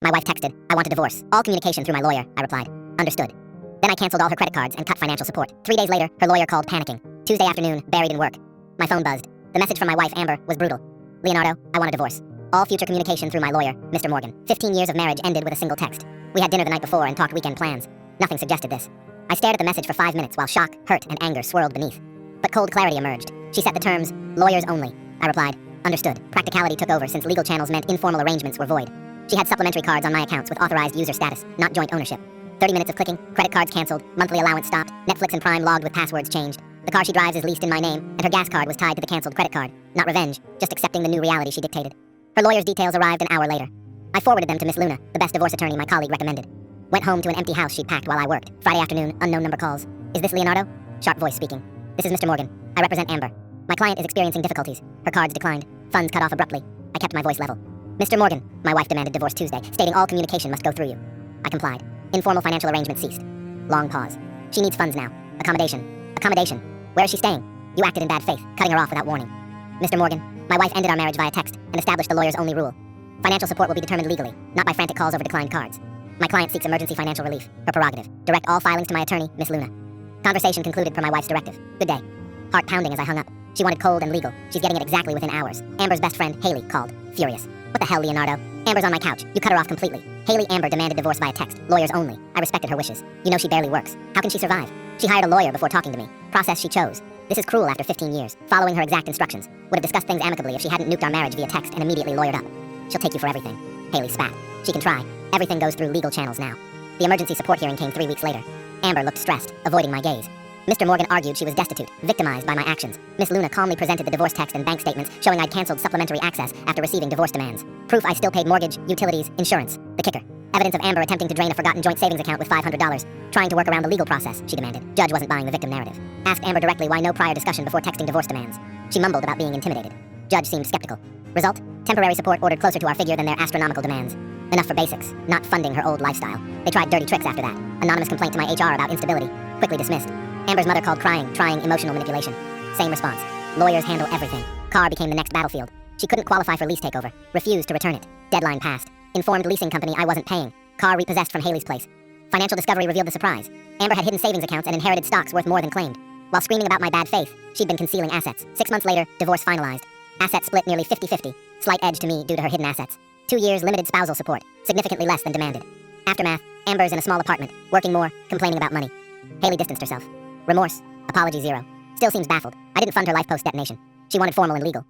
My wife texted, "I want a divorce. All communication through my lawyer," I replied. "Understood." Then I canceled all her credit cards and cut financial support. 3 days later, her lawyer called panicking. Tuesday afternoon, buried in work. My phone buzzed. The message from my wife, Amber, was brutal. "Leonardo, I want a divorce. All future communication through my lawyer, Mr. Morgan. 15 years of marriage ended with a single text. We had dinner the night before and talked weekend plans. Nothing suggested this. I stared at the message for 5 minutes while shock, hurt, and anger swirled beneath. But cold clarity emerged. She set the terms, lawyers only. I replied, "Understood." Practicality took over since legal channels meant informal arrangements were void. She had supplementary cards on my accounts with authorized user status, not joint ownership. 30 minutes of clicking, credit cards canceled, monthly allowance stopped, Netflix and Prime logged with passwords changed. The car she drives is leased in my name, and her gas card was tied to the canceled credit card. Not revenge, just accepting the new reality she dictated. Her lawyer's details arrived an hour later. I forwarded them to Miss Luna, the best divorce attorney my colleague recommended. Went home to an empty house she'd packed while I worked. Friday afternoon, unknown number calls. "Is this Leonardo?" Sharp voice speaking. "This is Mr. Morgan. I represent Amber. My client is experiencing difficulties. Her cards declined. Funds cut off abruptly." I kept my voice level. "Mr. Morgan," my wife demanded divorce Tuesday, stating all communication must go through you. I complied. Informal financial arrangement ceased. Long pause. "She needs funds now. Accommodation. Accommodation. Where is she staying? You acted in bad faith, cutting her off without warning." "Mr. Morgan, my wife ended our marriage via text and established the lawyer's only rule. Financial support will be determined legally, not by frantic calls over declined cards. My client seeks emergency financial relief. Her prerogative. Direct all filings to my attorney, Miss Luna." Conversation concluded per my wife's directive. Good day. Heart pounding as I hung up. She wanted cold and legal. She's getting it exactly within hours. Amber's best friend, Haley, called. Furious. "What the hell, Leonardo? Amber's on my couch. You cut her off completely." Haley Amber demanded divorce via text. Lawyers only. I respected her wishes. You know she barely works. How can she survive? She hired a lawyer before talking to me. Process she chose. This is cruel after 15 years. Following her exact instructions. Would have discussed things amicably if she hadn't nuked our marriage via text and immediately lawyered up. "She'll take you for everything." Haley spat. "She can try. Everything goes through legal channels now." The emergency support hearing came 3 weeks later. Amber looked stressed, avoiding my gaze. Mr. Morgan argued she was destitute, victimized by my actions. Miss Luna calmly presented the divorce text and bank statements showing I'd canceled supplementary access after receiving divorce demands. Proof I still paid mortgage, utilities, insurance. The kicker. Evidence of Amber attempting to drain a forgotten joint savings account with $500. Trying to work around the legal process, she demanded. Judge wasn't buying the victim narrative. Asked Amber directly why no prior discussion before texting divorce demands. She mumbled about being intimidated. Judge seemed skeptical. Result? Temporary support ordered closer to our figure than their astronomical demands. Enough for basics, not funding her old lifestyle. They tried dirty tricks after that. Anonymous complaint to my HR about instability. Quickly dismissed. Amber's mother called crying, trying emotional manipulation. Same response. Lawyers handle everything. Car became the next battlefield. She couldn't qualify for lease takeover. Refused to return it. Deadline passed. Informed leasing company I wasn't paying. Car repossessed from Haley's place. Financial discovery revealed the surprise. Amber had hidden savings accounts and inherited stocks worth more than claimed. While screaming about my bad faith, she'd been concealing assets. 6 months later, divorce finalized. Assets split nearly 50-50. Slight edge to me due to her hidden assets. 2 years limited spousal support. Significantly less than demanded. Aftermath. Amber's in a small apartment. Working more. Complaining about money. Haley distanced herself. Remorse. Apology zero. Still seems baffled. I didn't fund her life post-detonation. She wanted formal and legal.